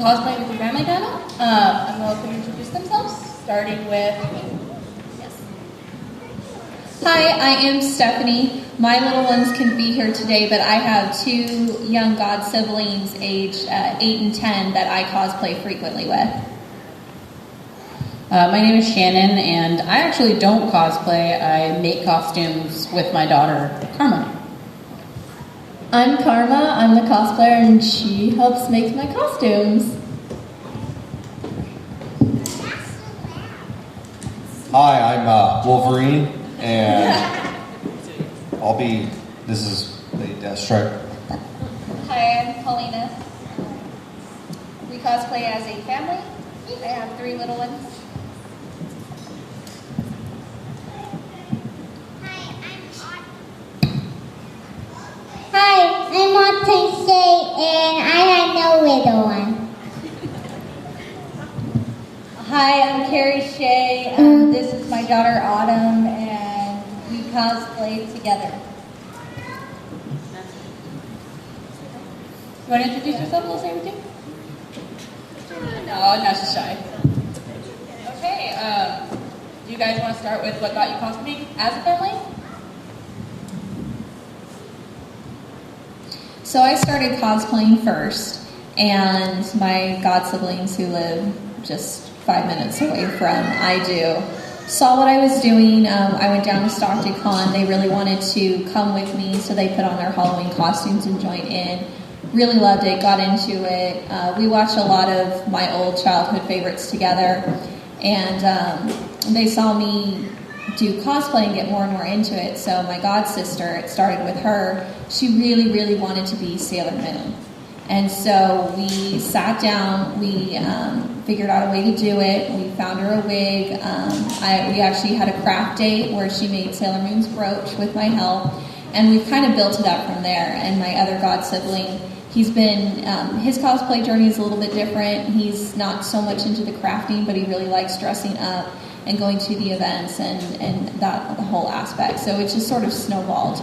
Cosplay with your family channel. I'm going to introduce themselves, starting with yes. Hi, I am Stephanie. My little ones can be here today, but I have two young god siblings aged 8 and 10 that I cosplay frequently with. My name is Shannon, and I actually don't cosplay. I make costumes with my daughter, Karma. I'm Karma. I'm the cosplayer, and she helps make my costumes. Hi, I'm Wolverine, and this is the Deathstroke. Hi, I'm Paulina. We cosplay as a family. I have 3 little ones. Hi, I'm Autistic, and I have no little one. Hi, I'm Carrie Shea. This is my daughter Autumn, and we cosplay together. You want to introduce yourself, little Sarah Jane? No, now she's shy. Okay, do you guys want to start with what got you costuming as a family? So I started cosplaying first, and my god siblings who live just 5 minutes away from I do saw what I was doing. I went down to StocktonCon. They really wanted to come with me, so they put on their Halloween costumes and joined in. Really loved it, got into it. We watched a lot of my old childhood favorites together, and they saw me do cosplay and get more and more into it. So my god sister, it started with her. She really, really wanted to be Sailor Moon. And so we sat down, we figured out a way to do it. We found her a wig. We actually had a craft date where she made Sailor Moon's brooch with my help. And we've kind of built it up from there. And my other god sibling, he's been, his cosplay journey is a little bit different. He's not so much into the crafting, but he really likes dressing up and going to the events and that the whole aspect. So it just sort of snowballed.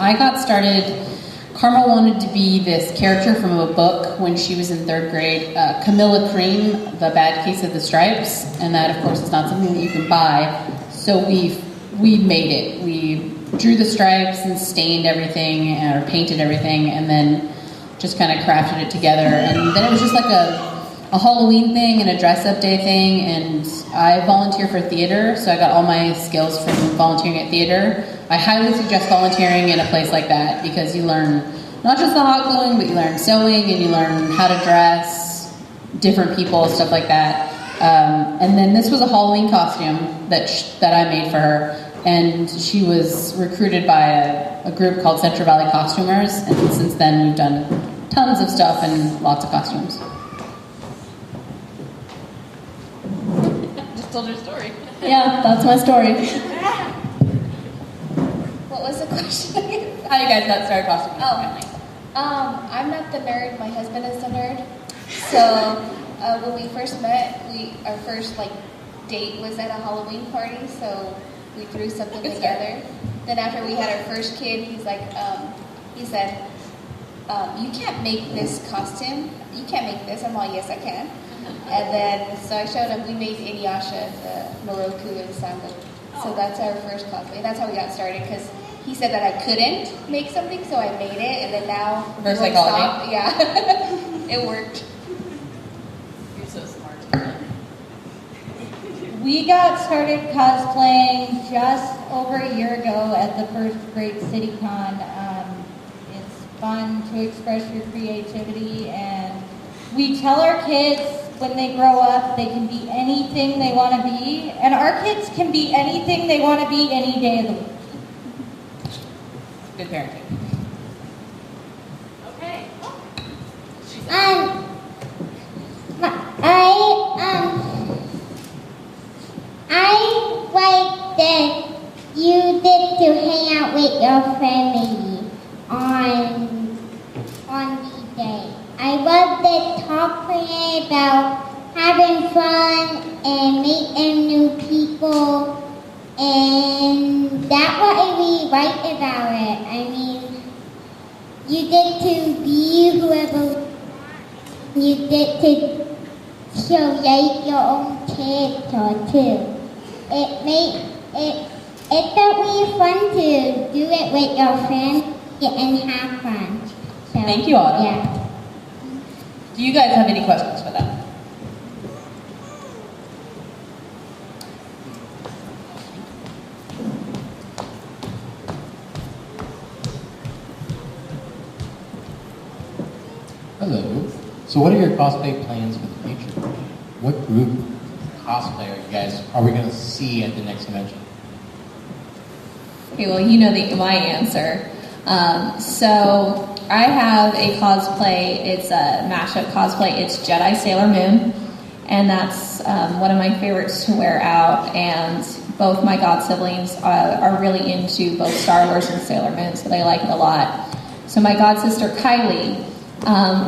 I got started, Karma wanted to be this character from a book when she was in 3rd grade, Camilla Cream, The Bad Case of the Stripes, and that of course is not something that you can buy, so we made it. We drew the stripes and stained everything, or painted everything, and then just kind of crafted it together, and then it was just like a Halloween thing and a dress-up day thing, and I volunteer for theater, so I got all my skills from volunteering at theater. I highly suggest volunteering in a place like that because you learn not just the hot gluing, but you learn sewing and you learn how to dress different people, stuff like that. And then this was a Halloween costume that I made for her, and she was recruited by a group called Central Valley Costumers, and since then we've done tons of stuff and lots of costumes. Just told your story. Yeah, that's my story. What was the question again? How you guys got started costuming? I'm not the nerd. My husband is the nerd. So when we first met, our first date was at a Halloween party. So we threw something together. Then after we had our first kid, he said, "You can't make this costume. You can't make this." I'm all, "Yes, I can." And then so I showed him. We made Inuyasha, the Moroku and Samba. So that's our first cosplay. That's how we got started because he said that I couldn't make something, so I made it, and then now reverse psychology. Yeah, it worked. You're so smart. We got started cosplaying just over a year ago at the first Great CityCon. It's fun to express your creativity, and we tell our kids when they grow up they can be anything they want to be, and our kids can be anything they want to be any day of the week. Good parenting. Okay. I like that you get to hang out with your family on the day. I love that talking about having fun and meeting new people, and that's what I really like about it. I mean, you get to be you whoever you get to create your own character too. It's really fun to do it with your friends and have fun. So, Thank you, Autumn. Yeah. Do you guys have any questions for them? Hello. So what are your cosplay plans for the future? What group cosplay are we going to see at the next convention? Okay, well, you know my answer. So I have a cosplay. It's a mashup cosplay. It's Jedi Sailor Moon, and that's one of my favorites to wear out. And both my god siblings are really into both Star Wars and Sailor Moon, so they like it a lot. So my god sister Kylie,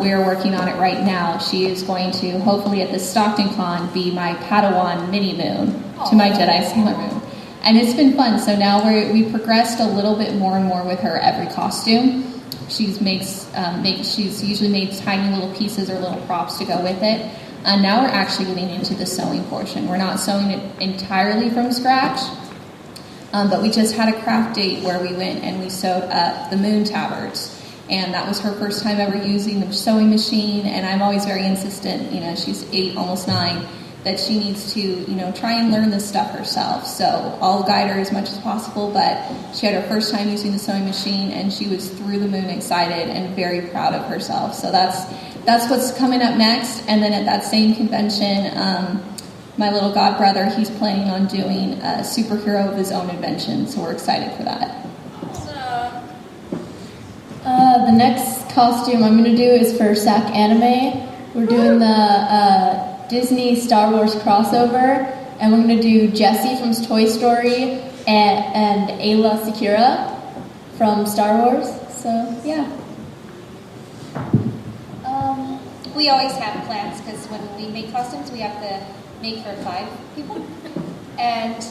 we are working on it right now. She is going to hopefully at the Stockton Con be my Padawan Mini Moon to my Jedi Sailor Moon. And it's been fun. So now we progressed a little bit more and more with her every costume. She's usually made tiny little pieces or little props to go with it. And now we're actually getting into the sewing portion. We're not sewing it entirely from scratch, but we just had a craft date where we went and we sewed up the moon tabards. And that was her first time ever using the sewing machine. And I'm always very insistent, she's 8, almost 9, that she needs to, try and learn this stuff herself. So I'll guide her as much as possible, but she had her first time using the sewing machine, and she was through the moon excited and very proud of herself. So that's what's coming up next. And then at that same convention, my little god brother, he's planning on doing a superhero of his own invention, so we're excited for that. The next costume I'm going to do is for SAC Anime. We're doing the Disney Star Wars crossover, and we're going to do Jessie from Toy Story and Ayla Secura from Star Wars. So, yeah. We always have plans because when we make costumes, we have to make for 5 people. And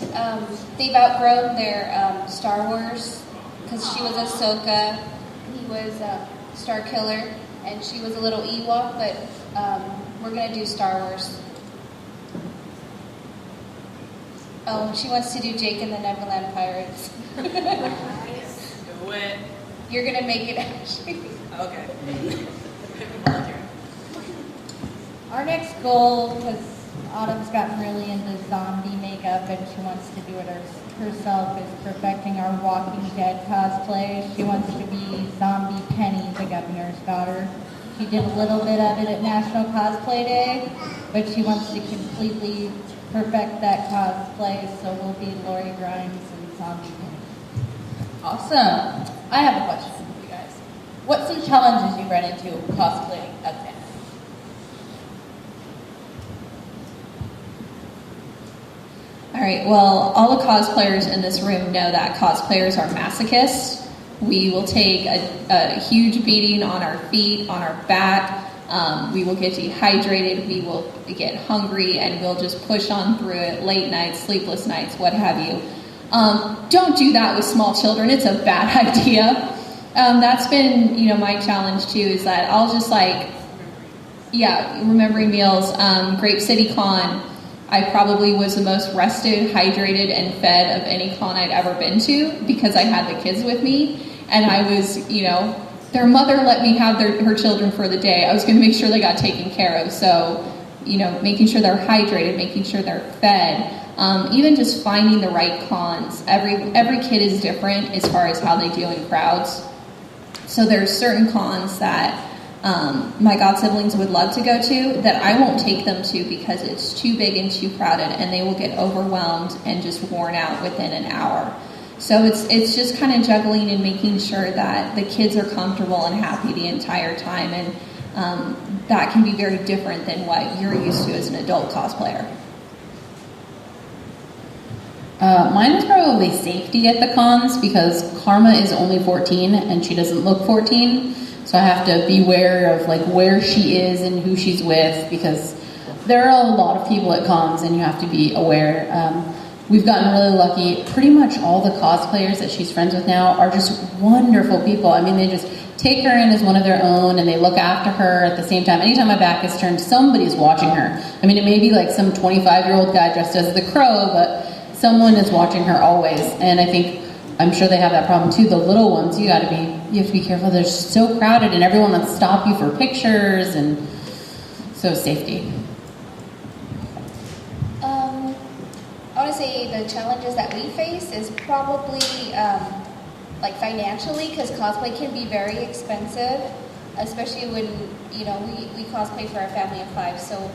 they've outgrown their Star Wars because she was Ahsoka, he was Star Killer, and she was a little Ewok, but we're going to do Star Wars. Oh, she wants to do Jake and the Neverland Pirates. Do it. You're going to make it, Ashley. Okay. Our next goal, because Autumn's gotten really into zombie makeup and she wants to do it herself, is perfecting our Walking Dead cosplay. She wants to be Zombie Penny, the governor's daughter. She did a little bit of it at National Cosplay Day, but she wants to completely perfect that cosplay, so we'll be Lori Grimes and Zombie Penny. Awesome. I have a question for you guys. What's some challenges you ran into cosplaying as Anna? All right, well, all the cosplayers in this room know that cosplayers are masochists. We will take a huge beating on our feet, on our back. We will get dehydrated. We will get hungry, and we'll just push on through it. Late nights, sleepless nights, what have you. Don't do that with small children. It's a bad idea. That's been, my challenge too, is that I'll just remembering meals. Grape City Con, I probably was the most rested, hydrated, and fed of any con I'd ever been to because I had the kids with me. And I was, their mother let me have her children for the day. I was going to make sure they got taken care of. So, making sure they're hydrated, making sure they're fed, even just finding the right cons. Every kid is different as far as how they deal in crowds. So there's certain cons that my god siblings would love to go to that I won't take them to because it's too big and too crowded, and they will get overwhelmed and just worn out within an hour. So it's just kind of juggling and making sure that the kids are comfortable and happy the entire time, and that can be very different than what you're used to as an adult cosplayer. Mine is probably safety at the cons because Karma is only 14 and she doesn't look 14. So I have to be aware of where she is and who she's with because there are a lot of people at cons and you have to be aware. We've gotten really lucky. Pretty much all the cosplayers that she's friends with now are just wonderful people. I mean, they just take her in as one of their own, and they look after her at the same time. Anytime my back is turned, somebody's watching her. I mean, it may be like some 25-year-old guy dressed as the Crow, but someone is watching her always. And I'm sure they have that problem too. The little ones, you have to be careful. They're so crowded, and everyone wants to stop you for pictures, and so safety. I want to say the challenges that we face is probably like financially, because cosplay can be very expensive, especially when we cosplay for a family of 5. So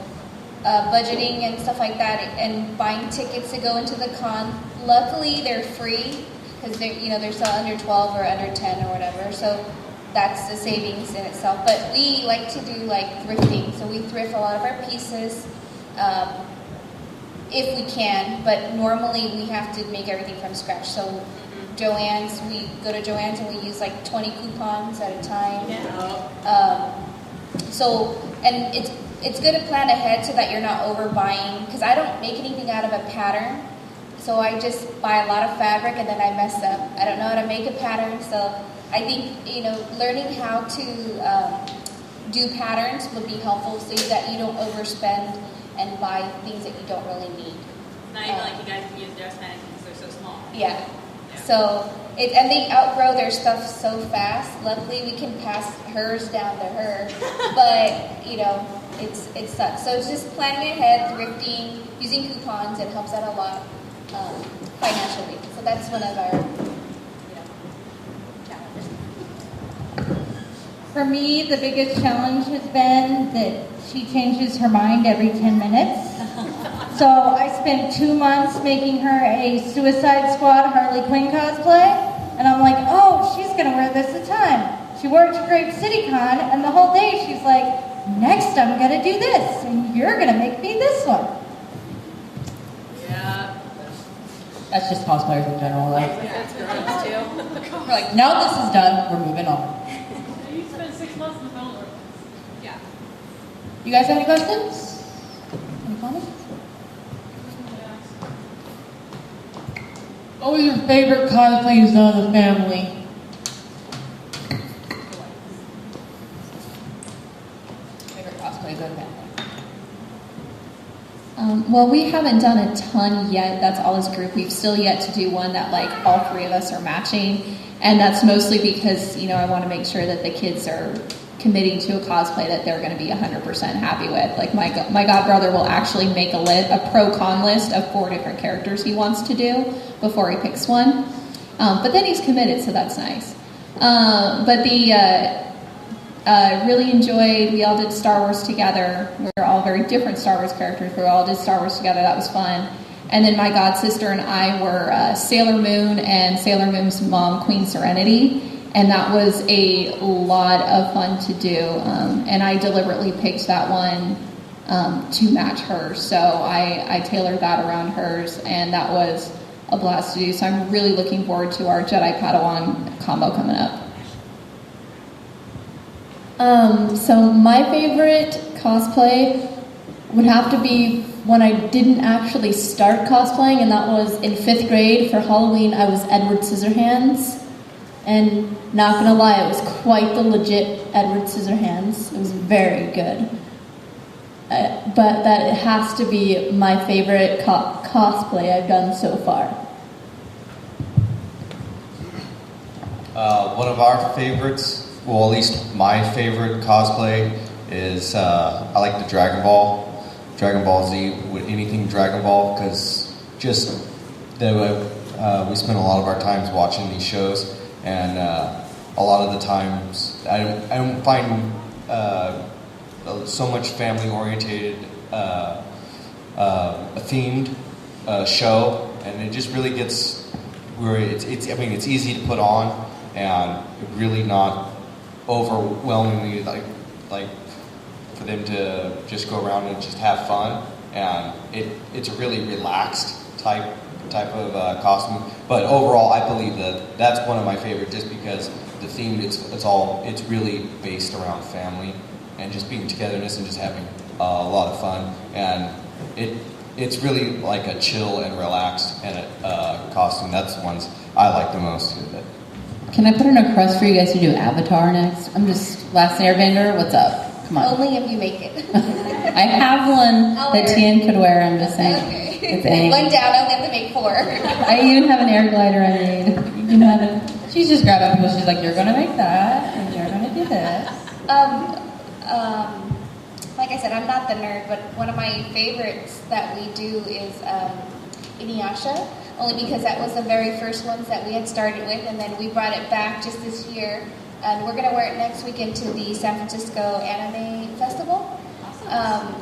budgeting and stuff like that, and buying tickets to go into the con. Luckily, they're free because they're still under 12 or under 10 or whatever. So that's the savings in itself. But we like to do like thrifting, so we thrift a lot of our pieces. If we can, but normally we have to make everything from scratch. So Joann's, we go to Joann's and we use like 20 coupons at a time. And it's good to plan ahead so that you're not overbuying, because I don't make anything out of a pattern. So I just buy a lot of fabric and then I mess up. I don't know how to make a pattern, so I think learning how to do patterns would be helpful so that you don't overspend and buy things that you don't really need. It's not even like you guys can use dress mannequins because they're so small. Yeah. So, and they outgrow their stuff so fast. Luckily, we can pass hers down to her. But, it sucks. So it's just planning ahead, thrifting, using coupons. It helps out a lot financially. So that's one of our challenges. For me, the biggest challenge has been that she changes her mind every 10 minutes. So I spent 2 months making her a Suicide Squad Harley Quinn cosplay, and I'm like, oh, she's gonna wear this a ton. She wore it to Great City Con, and the whole day she's like, next I'm gonna do this, and you're gonna make me this one. Yeah. That's just cosplayers in general, right? That's gross too. We're like, now this is done, we're moving on. You spent 6 months in the film. Yeah. You guys have any questions? Any comments? What was your favorite cosplay you've done as a family? Favorite cosplay as a family? Well, we haven't done a ton yet. That's all as a group. We've still yet to do one that like all 3 of us are matching. And that's mostly because, I want to make sure that the kids are committing to a cosplay that they're going to be 100% happy with. Like my godbrother will actually make a pro-con list of 4 different characters he wants to do before he picks one. But then he's committed, so that's nice. But really enjoyed, we all did Star Wars together. We were all very different Star Wars characters. We all did Star Wars together. That was fun. And then my god sister and I were Sailor Moon and Sailor Moon's mom, Queen Serenity. And that was a lot of fun to do. And I deliberately picked that one to match hers. So I tailored that around hers, and that was a blast to do. So I'm really looking forward to our Jedi Padawan combo coming up. So my favorite cosplay would have to be when I didn't actually start cosplaying, and that was in 5th grade. For Halloween, I was Edward Scissorhands. And not gonna lie, it was quite the legit Edward Scissorhands. It was very good. But that has to be my favorite cosplay I've done so far. One of our favorites, well, at least my favorite cosplay is I like the Dragon Ball Z, with anything Dragon Ball, because just we spend a lot of our times watching these shows. And a lot of the times, I don't find so much family-oriented, themed show, and it just really gets where it's easy to put on, and really not overwhelmingly like for them to just go around and just have fun. And it's a really relaxed type of costume, but overall I believe that that's one of my favorite, just because the theme it's really based around family and just being togetherness and just having a lot of fun, and it's really like a chill and relaxed and costume. That's the ones I like the most. Can I put in a request for you guys to do Avatar next? I'm just Last Airbender. What's up? Come on. Only if you make it. I have one that Tian could wear. I'm just saying. Okay. It's A. One down. I only have to make 4. I even have an air glider I made. You can have it. She's just grabbing people. She's like, you're gonna make that, and you're gonna do this. Like I said, I'm not the nerd, but one of my favorites that we do is Inuyasha, only because that was the very first ones that we had started with, and then we brought it back just this year, and we're going to wear it next weekend to the San Francisco Anime Festival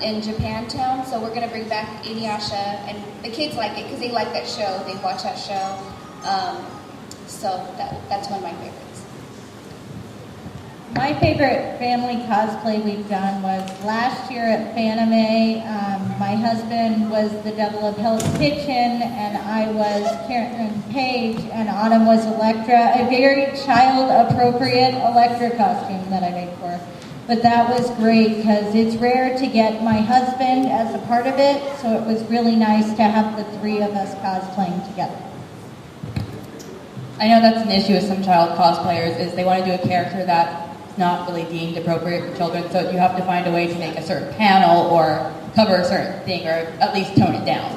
in Japantown, so we're going to bring back Inuyasha, and the kids like it because they like that show, they watch that show, so that's one of my favorites. My favorite family cosplay we've done was last year at Fanime. My husband was the Devil of Hell's Kitchen, and I was Karen Page, and Autumn was Electra, a very child-appropriate Electra costume that I made for her. But that was great because it's rare to get my husband as a part of it, so it was really nice to have the 3 of us cosplaying together. I know that's an issue with some child cosplayers, is they want to do a character that's not really deemed appropriate for children, so you have to find a way to make a certain panel or cover a certain thing, or at least tone it down.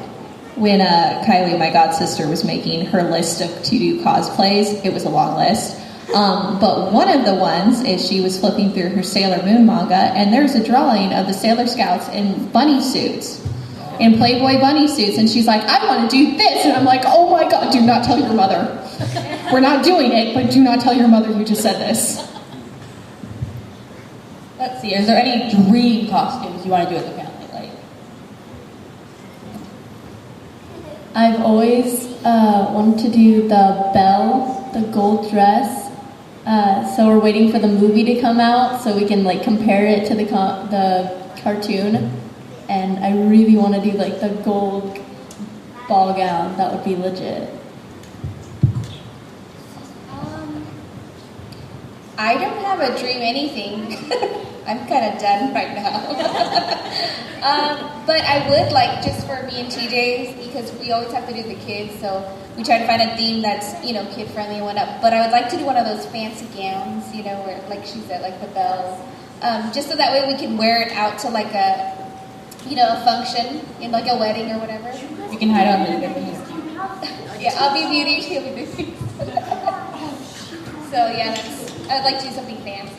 When Kylie, my god sister, was making her list of to do cosplays, it was a long list. But one of the ones is she was flipping through her Sailor Moon manga, and there's a drawing of the Sailor Scouts in bunny suits, in Playboy bunny suits, and she's like, I want to do this, and I'm like, oh my god, do not tell your mother. We're not doing it, but do not tell your mother you just said this. Let's see, is there any dream costumes you want to do as a family? Like, I've always wanted to do the Belle, the gold dress. So we're waiting for the movie to come out so we can like compare it to the cartoon. And I really want to do like the gold ball gown. That would be legit. I don't have a dream anything. I'm kind of done right now. But I would like, just for me and TJ's, because we always have to do the kids, so we try to find a theme that's, kid friendly and whatnot. But I would like to do one of those fancy gowns, where, like she said, like the bells. Just so that way we can wear it out to like a function, in like a wedding or whatever. you can hide on the beast. Yeah, I'll be beauty, she'll be the beast. So yeah, I'd like to do something fancy.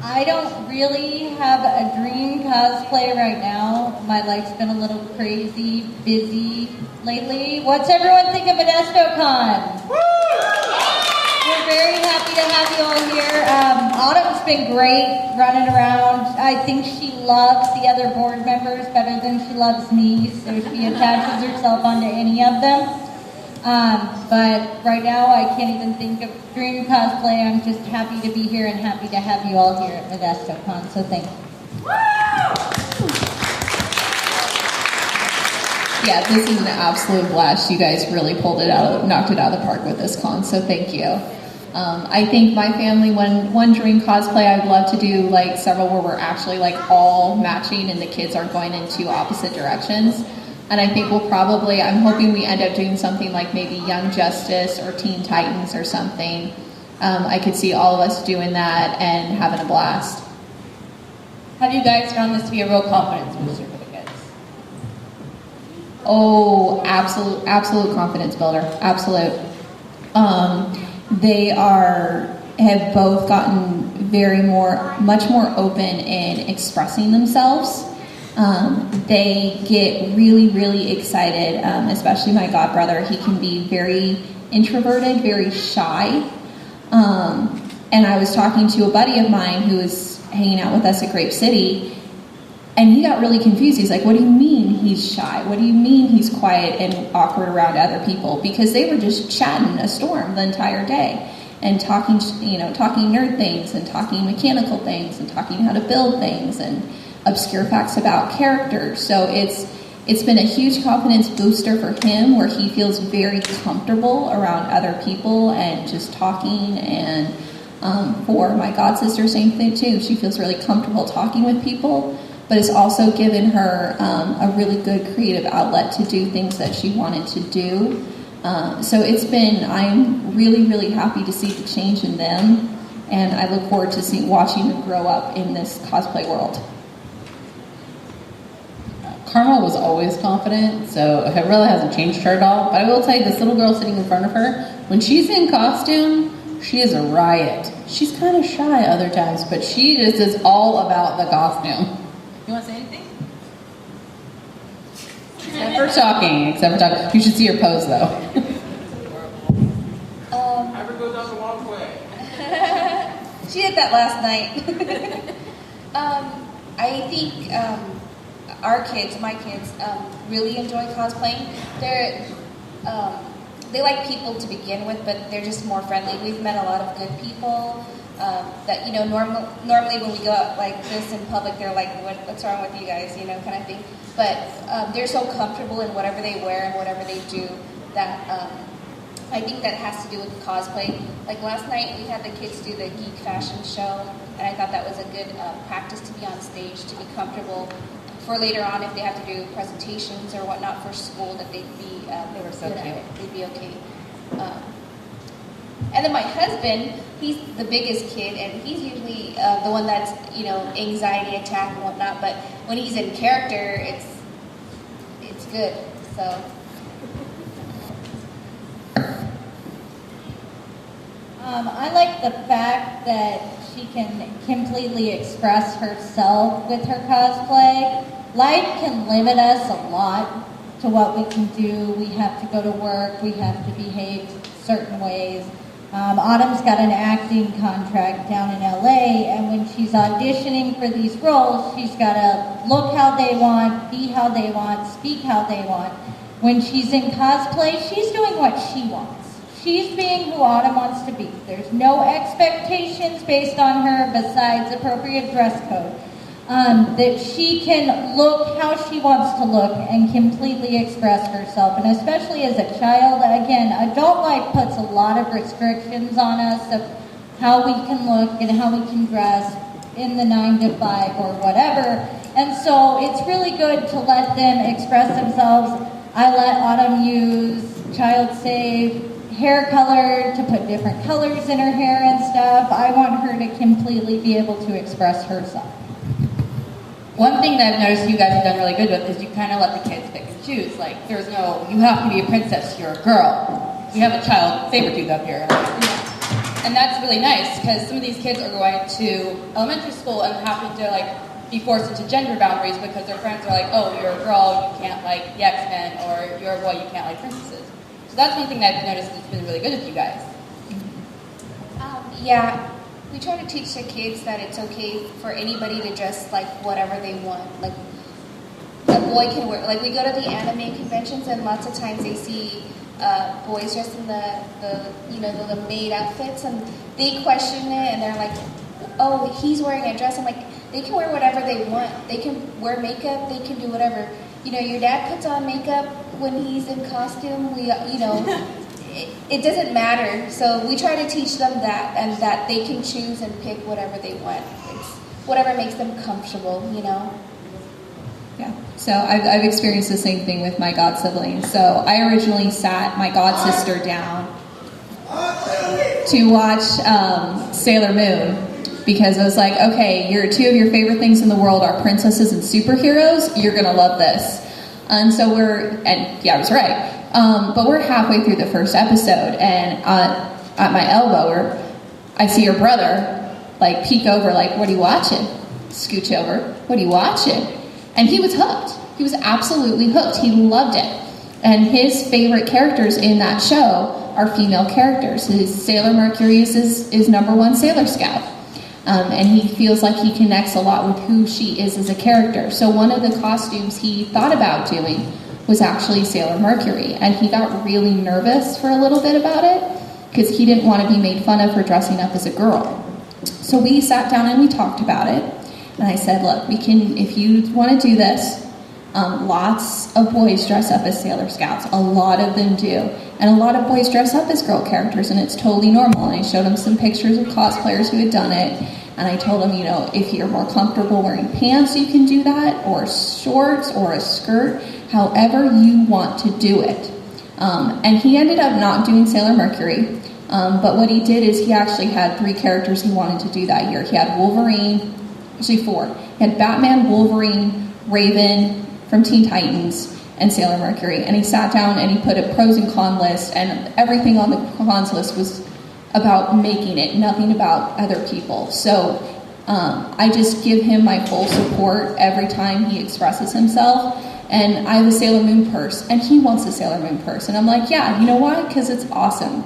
I don't really have a dream cosplay right now. My life's been a little crazy, busy lately. What's everyone think of ModestoCon? We're very happy to have you all here. Autumn's been great running around. I think she loves the other board members better than she loves me, so she attaches herself onto any of them. But right now I can't even think of dream cosplay. I'm just happy to be here and happy to have you all here at ModestoCon, so thank you. Yeah, this is an absolute blast. You guys really knocked it out of the park with this con, so thank you. I think my family, one dream cosplay I'd love to do, like several where we're actually like all matching and the kids are going into opposite directions. And I think I'm hoping we end up doing something like maybe Young Justice or Teen Titans or something. I could see all of us doing that and having a blast. Have you guys found this to be a real confidence booster for the kids? Oh, absolute confidence builder. Absolute. They have both gotten much more open in expressing themselves. They get really, really excited, especially my godbrother. He can be very introverted, very shy. And I was talking to a buddy of mine who was hanging out with us at Grape City, and he got really confused. He's like, what do you mean he's shy? What do you mean he's quiet and awkward around other people? Because they were just chatting a storm the entire day and talking nerd things and talking mechanical things and talking how to build things and obscure facts about characters. So it's been a huge confidence booster for him, where he feels very comfortable around other people and just talking. And for my god sister, same thing too. She feels really comfortable talking with people. but it's also given her a really good creative outlet to do things that she wanted to do. So I'm really, really happy to see the change in them, and I look forward to watching her grow up in this cosplay world. Carmel was always confident, so it really hasn't changed her at all. But I will tell you, this little girl sitting in front of her, when she's in costume, she is a riot. She's kind of shy other times, but she just is all about the costume. You want to say anything? Except for talking. You should see her pose, though. Never goes down the wrong way. She did that last night. I think my kids, really enjoy cosplaying. They like people to begin with, but they're just more friendly. We've met a lot of good people that, normally when we go out like this in public, they're like, what's wrong with you guys, kind of thing. But they're so comfortable in whatever they wear and whatever they do that I think that has to do with cosplay. Like last night, we had the kids do the geek fashion show, and I thought that was a good practice to be on stage, to be comfortable for later on if they have to do presentations or whatnot for school, that they'd be They were so cute. They'd be okay. And then my husband, he's the biggest kid, and he's usually the one that's anxiety attack and whatnot. But when he's in character, it's good. So. I like the fact that she can completely express herself with her cosplay. Life can limit us a lot to what we can do. We have to go to work. We have to behave certain ways. Autumn's got an acting contract down in LA, and when she's auditioning for these roles, she's got to look how they want, be how they want, speak how they want. When she's in cosplay, she's doing what she wants. She's being who Autumn wants to be. There's no expectations based on her besides appropriate dress code. That she can look how she wants to look and completely express herself. And especially as a child, again, adult life puts a lot of restrictions on us of how we can look and how we can dress in the 9 to 5 or whatever. And so it's really good to let them express themselves. I let Autumn use child safe hair color to put different colors in her hair and stuff. I want her to completely be able to express herself. One thing that I've noticed you guys have done really good with is you kind of let the kids pick and choose. Like, there's no, you have to be a princess, you're a girl. We have a child saber-tooth up here. And that's really nice, because some of these kids are going to elementary school and having to, be forced into gender boundaries because their friends are like, oh, you're a girl, you can't like the X-Men, or you're a boy, you can't like princesses. So that's one thing that I've noticed that's been really good with you guys. Yeah, we try to teach the kids that it's okay for anybody to dress like whatever they want. Like, a boy can wear, we go to the anime conventions, and lots of times they see boys dressed in the maid outfits, and they question it, and they're like, oh, he's wearing a dress. I'm like, they can wear whatever they want. They can wear makeup, they can do whatever. Your dad puts on makeup when he's in costume. It doesn't matter. So we try to teach them that, and that they can choose and pick whatever they want. It's whatever makes them comfortable, Yeah. So I've experienced the same thing with my god siblings. So I originally sat my god sister down to watch Sailor Moon, because I was like, okay, two of your favorite things in the world are princesses and superheroes. You're going to love this. And so I was right. But we're halfway through the first episode, and at my elbow, I see her brother, peek over, what are you watching? Scooch over, what are you watching? And he was hooked. He was absolutely hooked. He loved it. And his favorite characters in that show are female characters. His Sailor Mercury is his number one Sailor Scout. And he feels like he connects a lot with who she is as a character. So one of the costumes he thought about doing was actually Sailor Mercury. And he got really nervous for a little bit about it, because he didn't want to be made fun of for dressing up as a girl. So we sat down and we talked about it. And I said, look, if you want to do this, lots of boys dress up as Sailor Scouts. A lot of them do. And a lot of boys dress up as girl characters, and it's totally normal. And I showed him some pictures of cosplayers who had done it. And I told him, if you're more comfortable wearing pants, you can do that, or shorts, or a skirt, however you want to do it. And he ended up not doing Sailor Mercury, but what he did is he actually had 3 characters he wanted to do that year. He had Wolverine, actually 4. He had Batman, Wolverine, Raven from Teen Titans, and Sailor Mercury. And he sat down and he put a pros and con list, and everything on the cons list was about making it, nothing about other people. So I just give him my full support every time he expresses himself. And I have a Sailor Moon purse, and he wants a Sailor Moon purse. And I'm like, yeah, you know why? Because it's awesome.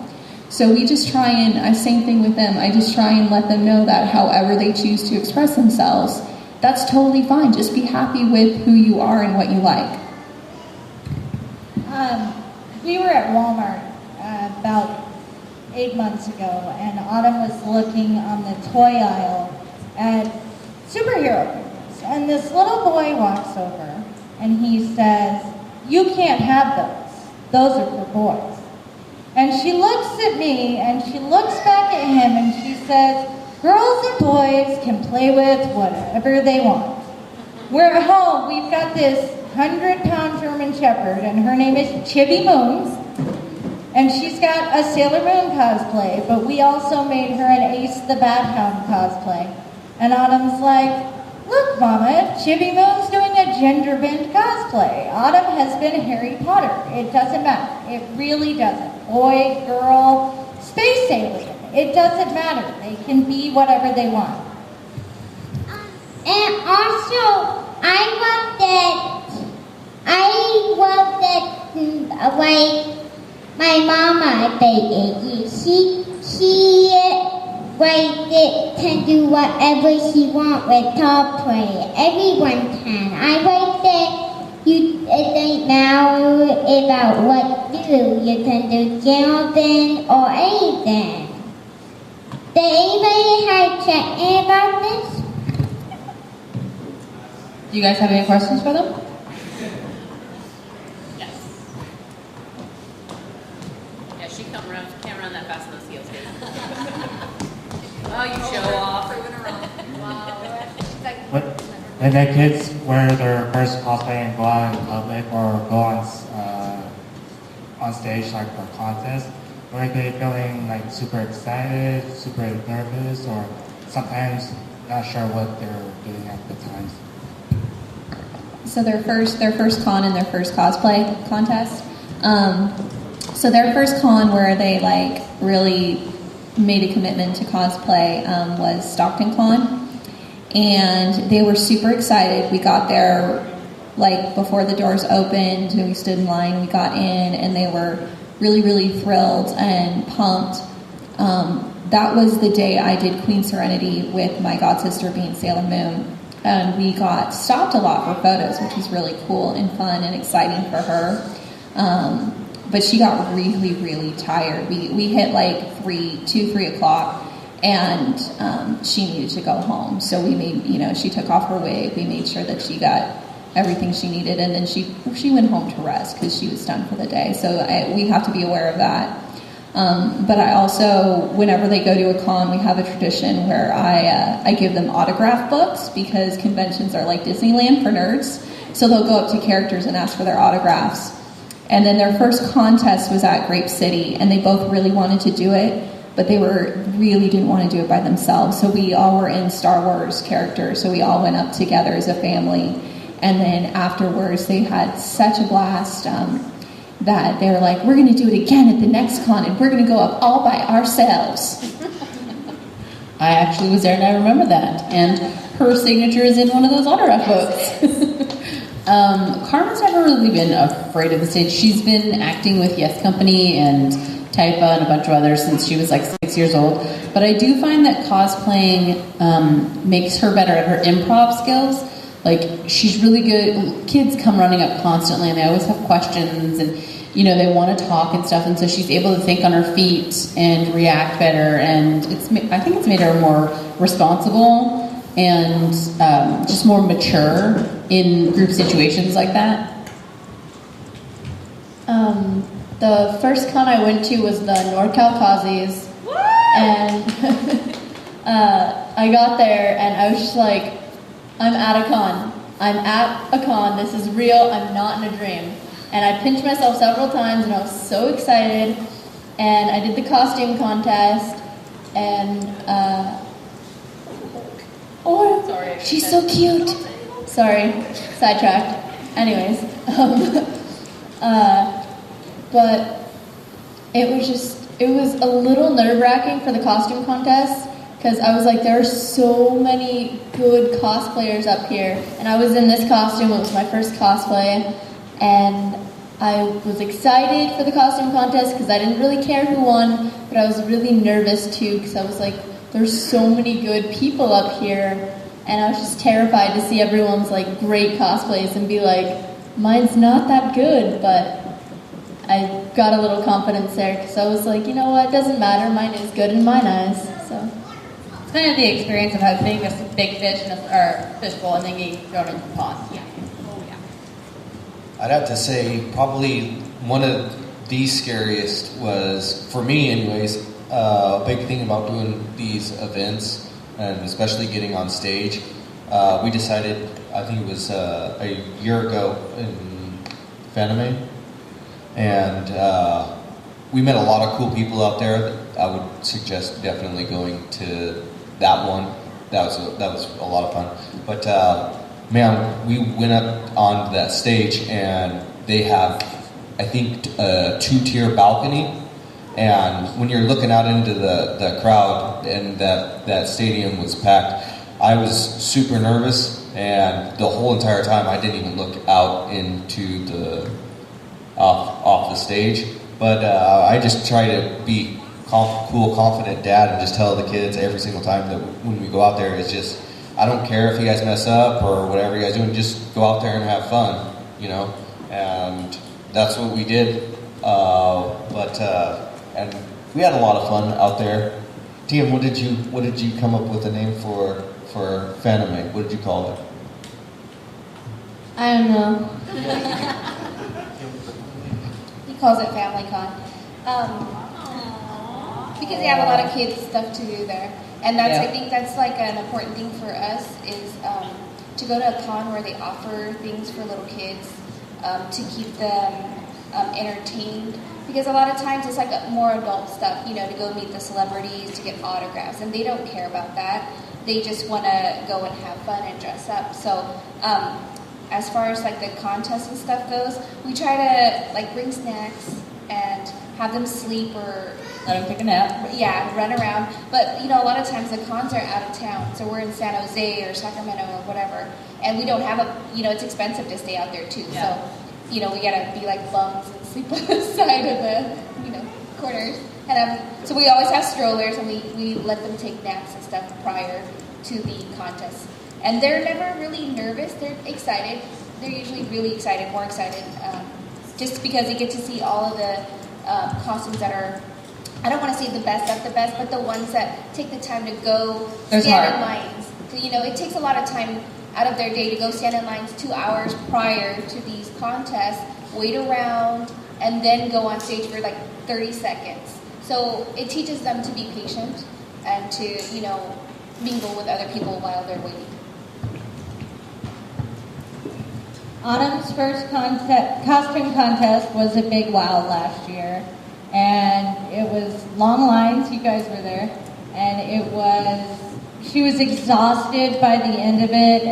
So we just try and, same thing with them, I just try and let them know that however they choose to express themselves, that's totally fine. Just be happy with who you are and what you like. We were at Walmart about 8 months ago, and Autumn was looking on the toy aisle at superhero figures. And this little boy walks over, and he says, "You can't have those. Those are for boys." And she looks at me, and she looks back at him, and she says, "Girls and boys can play with whatever they want." We're at home. We've got this 100-pound German Shepherd, and her name is Chibi Moons. And she's got a Sailor Moon cosplay, but we also made her an Ace the Bat Hound cosplay. And Autumn's like, "Look, Mama, Chibi Moon's doing a gender bend cosplay. Autumn has been Harry Potter. It doesn't matter. It really doesn't. Boy, girl, space alien. It doesn't matter. They can be whatever they want." And also, I love that, like, my mama, she can do whatever she wants with cosplay. Everyone can. I like that it doesn't matter about what you do. You can do jumping or anything. Did anybody have checking about this? Do you guys have any questions for them? Yes. Yeah, she can't run that fast on those heels. Oh, you show off. When the kids wear their first cosplay and go out in public or go on stage like for a contest, were they feeling like super excited, super nervous, or sometimes not sure what they're doing at the times? So their first con and their first cosplay contest. So their first con where they like really made a commitment to cosplay was Stockton Con, and they were super excited. We got there like before the doors opened, and we stood in line. We got in, and they were really, really thrilled and pumped. That was the day I did Queen Serenity with my godsister being Sailor Moon. And we got stopped a lot for photos, which was really cool and fun and exciting for her. But she got really, really tired. We hit like 3 o'clock, and she needed to go home. So we made, she took off her wig. We made sure that she got everything she needed, and then she went home to rest because she was done for the day. So we have to be aware of that. But I also, whenever they go to a con, we have a tradition where I give them autograph books, because conventions are like Disneyland for nerds. So they'll go up to characters and ask for their autographs. And then their first contest was at Grape City, and they both really wanted to do it, but they really didn't want to do it by themselves. So we all were in Star Wars characters, so we all went up together as a family. And then afterwards, they had such a blast that they were like, "We're going to do it again at the next con, and we're going to go up all by ourselves." I actually was there, and I remember that. And her signature is in one of those autograph books. Carmen's never really been afraid of the stage. She's been acting with Yes Company and Typa and a bunch of others since she was like 6 years old. But I do find that cosplaying makes her better at her improv skills. Like, she's really good. Kids come running up constantly, and they always have questions, and they want to talk and stuff. And so she's able to think on her feet and react better. And I think it's made her more responsible and just more mature in group situations like that. The first con I went to was the NorCal Causies, and I got there and I was just like, I'm at a con. I'm at a con. This is real. I'm not in a dream. And I pinched myself several times and I was so excited. And I did the costume contest. And, oh, Sorry. she's so cute. Sorry, sidetracked. Anyways, but it was a little nerve-wracking for the costume contest because I was like, there are so many good cosplayers up here. And I was in this costume, it was my first cosplay, and I was excited for the costume contest because I didn't really care who won, but I was really nervous too because I was like, there's so many good people up here. And I was just terrified to see everyone's like great cosplays and be like, mine's not that good, but I got a little confidence there because I was like, you know what, it doesn't matter, mine is good in my eyes. So It's kind of the experience of having a big fish in a fishbowl and then getting thrown into the pond. Yeah. Oh yeah. I'd have to say probably one of the scariest was, for me anyways, a big thing about doing these events and especially getting on stage. We decided, I think it was a year ago in Fanime, and we met a lot of cool people out there. I would suggest definitely going to that one. That was a lot of fun. But man, we went up on that stage and they have, I think, a 2-tier balcony. And when you're looking out into the crowd and that stadium was packed, I was super nervous, and the whole entire time I didn't even look out into the off the stage. But I just try to be cool, confident dad and just tell the kids every single time that when we go out there, it's just, I don't care if you guys mess up or whatever you guys doing, just go out there and have fun, you know. And that's what we did. And we had a lot of fun out there. Tim, what did you come up with a name for Fanime? What did you call it? I don't know. He calls it Family Con. Because they have a lot of kids stuff to do there. And I think that's like an important thing for us is to go to a con where they offer things for little kids to keep them entertained. Because a lot of times it's like more adult stuff, you know, to go meet the celebrities, to get autographs, and they don't care about that. They just want to go and have fun and dress up. So as far as like the contests and stuff goes, we try to like bring snacks and have them sleep or let them take a nap. Yeah, run around. But you know, a lot of times the cons are out of town, so we're in San Jose or Sacramento or whatever, and we don't have it's expensive to stay out there too. Yeah. So we gotta be like bums and sleep on the side of the corners. And so we always have strollers, and we let them take naps and stuff prior to the contest. And they're never really nervous. They're excited. They're usually really excited, more excited, just because they get to see all of the costumes that are, I don't want to say the best of the best, but the ones that take the time to go stand in lines. So, it takes a lot of time out of their day to go stand in lines 2 hours prior to these contests, wait around, and then go on stage for like 30 seconds. So it teaches them to be patient and to, mingle with other people while they're waiting. Autumn's first costume contest was a big wow last year, and it was long lines. You guys were there, and she was exhausted by the end of it.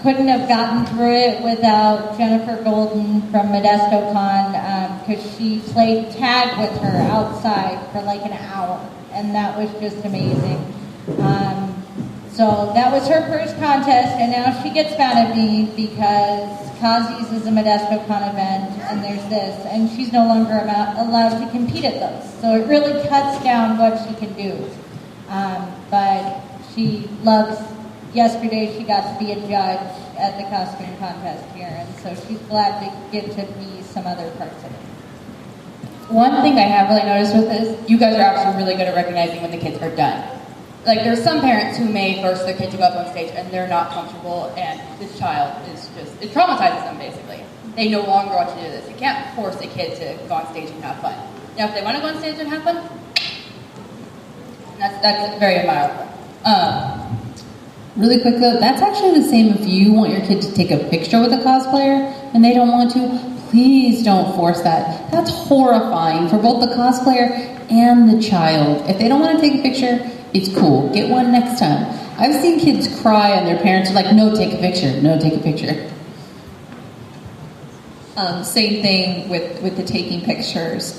Couldn't have gotten through it without Jennifer Golden from Modesto Con, because she played tag with her outside for like an hour, and that was just amazing. So that was her first contest, and now she gets mad at me because Kazi's is a Modesto Con event, and there's this, and she's no longer allowed to compete at those. So it really cuts down what she can do. But she loves, yesterday she got to be a judge at the costume contest here, and so she's glad to get to be some other parts of it. One thing I have really noticed with this, you guys are actually really good at recognizing when the kids are done. Like, there's some parents who may force their kid to go up on stage and they're not comfortable, and this child is it traumatizes them, basically. They no longer want to do this. You can't force a kid to go on stage and have fun. Now, if they want to go on stage and have fun, that's very admirable. Really quick though, that's actually the same if you want your kid to take a picture with a cosplayer and they don't want to. Please don't force that. That's horrifying for both the cosplayer and the child. If they don't want to take a picture, it's cool. Get one next time. I've seen kids cry and their parents are like, no, take a picture. No, take a picture. Same thing with the taking pictures.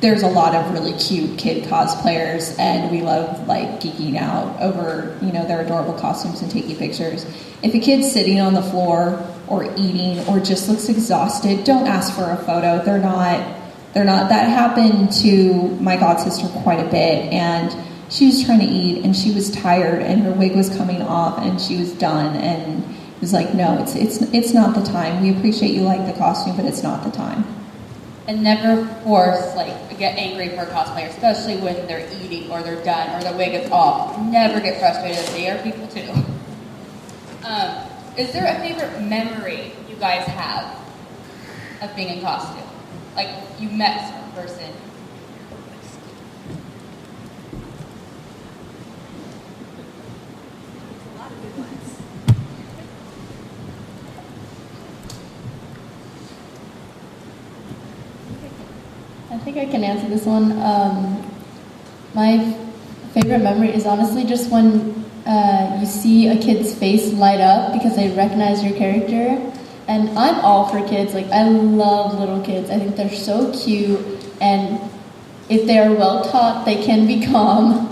There's a lot of really cute kid cosplayers, and we love like geeking out over their adorable costumes and taking pictures. If a kid's sitting on the floor or eating or just looks exhausted, don't ask for a photo. They're not. That happened to my god sister quite a bit, and she was trying to eat and she was tired and her wig was coming off and she was done, and it was like, no, it's not the time. We appreciate you like the costume, but it's not the time. And never force, get angry for a cosplayer, especially when they're eating or they're done or the wig is off. Never get frustrated. They are people too. Is there a favorite memory you guys have of being in costume? Like you met some person. I think I can answer this one. My favorite memory is honestly just when you see a kid's face light up because they recognize your character. And I'm all for kids. I love little kids. I think they're so cute, and if they are well taught, they can be calm.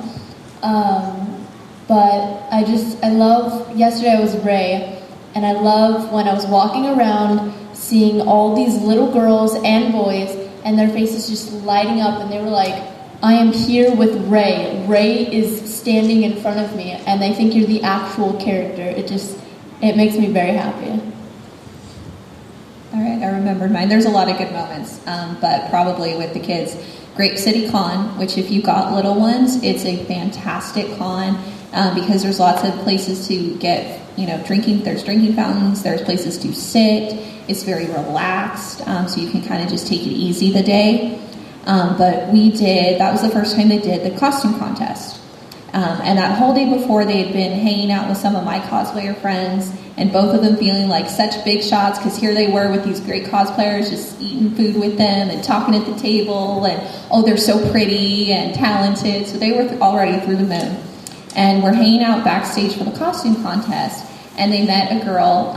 But I love, yesterday I was Ray, and I love when I was walking around seeing all these little girls and boys and their faces just lighting up, and they were like, I am here with Ray. Ray is standing in front of me, and they think you're the actual character. It makes me very happy. All right, I remembered mine. There's a lot of good moments, but probably with the kids. Grape City Con, which if you've got little ones, it's a fantastic con because there's lots of places to get, drinking. There's drinking fountains. There's places to sit. It's very relaxed, so you can kind of just take it easy the day. But that was the first time they did the costume contest. And that whole day before, they had been hanging out with some of my cosplayer friends, and both of them feeling like such big shots because here they were with these great cosplayers just eating food with them and talking at the table, and oh, they're so pretty and talented. So they were already through the moon. And we're hanging out backstage for the costume contest, and they met a girl,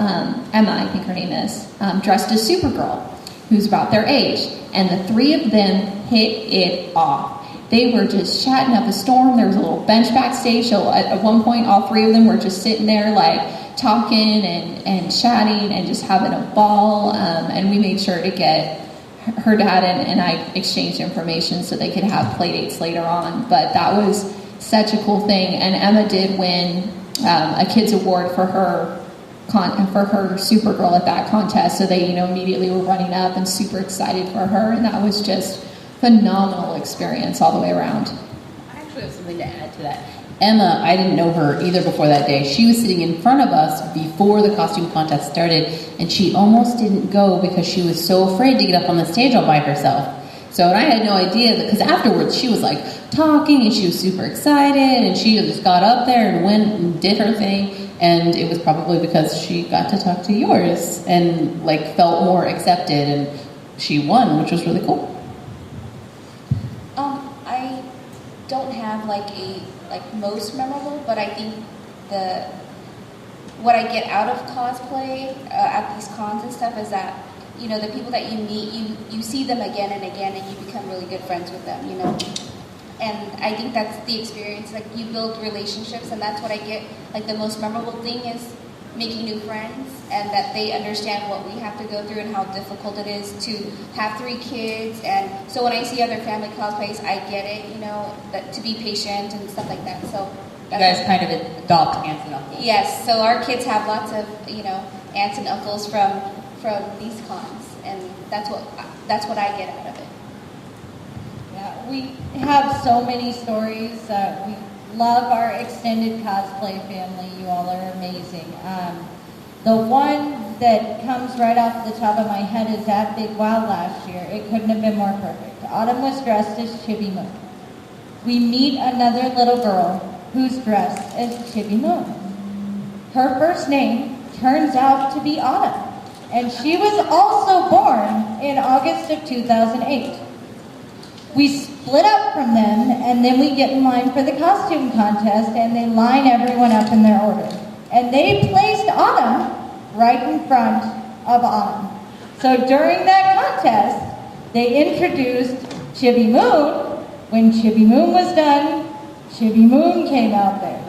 Emma, I think her name is, dressed as Supergirl, who's about their age. And the three of them hit it off. They were just chatting up a storm. There was a little bench backstage, so at one point all three of them were just sitting there talking and chatting and just having a ball, and we made sure to get her dad and I exchanged information so they could have play dates later on. But that was such a cool thing, and Emma did win a kids award for her Supergirl at that contest, so they immediately were running up and super excited for her, and that was just phenomenal experience all the way around. I actually have something to add to that. Emma, I didn't know her either before that day. She was sitting in front of us before the costume contest started, and she almost didn't go because she was so afraid to get up on the stage all by herself. So, and I had no idea, because afterwards she was talking and she was super excited, and she just got up there and went and did her thing, and it was probably because she got to talk to yours and felt more accepted, and she won, which was really cool. I don't have a most memorable, but I think what I get out of cosplay at these cons and stuff is that the people that you meet, you see them again and again, and you become really good friends with them, And I think that's the experience. You build relationships, and that's what I get. The most memorable thing is making new friends, and that they understand what we have to go through and how difficult it is to have 3 kids. And so when I see other family cosplays, I get it, that to be patient and stuff like that. So you guys kind of adopt aunts and uncles. Yes, so our kids have lots of aunts and uncles from these cons, and that's what I get out of it. Yeah, we have so many stories. We love our extended cosplay family. You all are amazing. The one that comes right off the top of my head is at Big Wild last year. It couldn't have been more perfect. Autumn was dressed as Chibi Moon. we meet another little girl who's dressed as Chibi Moon. Her first name turns out to be Autumn, and she was also born in August of 2008. We split up from them, and then we get in line for the costume contest, and they line everyone up in their order. And they placed Autumn right in front of Autumn. So during that contest, they introduced Chibi Moon. When Chibi Moon was done, Chibi Moon came out there.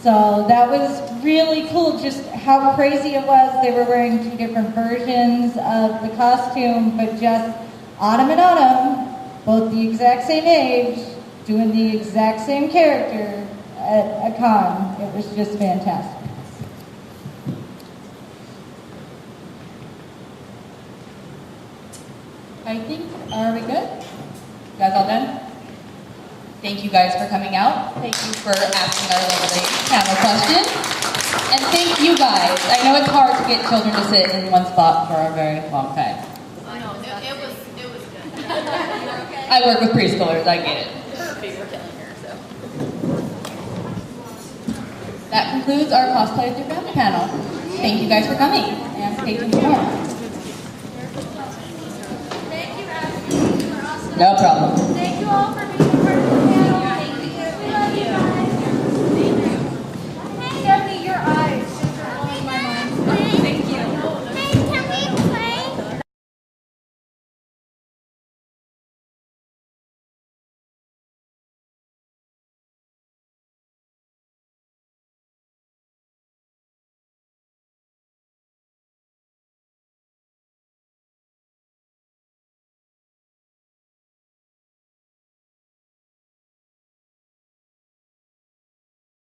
So that was really cool, just how crazy it was. They were wearing two different versions of the costume, but just Autumn and Autumn, both the exact same age, doing the exact same character at a con. It was just fantastic. I think, are we good? You guys all done? Thank you guys for coming out. Thank you for asking our lovely panel questions. And thank you guys. I know it's hard to get children to sit in one spot for a very long time. I know, it was good. I work with preschoolers, I get it. Perfect, we're killing her, so. That concludes our Cosplay with Your Family panel. Thank you guys for coming, and stay tuned for more. Thank you, Ashley. No problem. Thank you all for being part of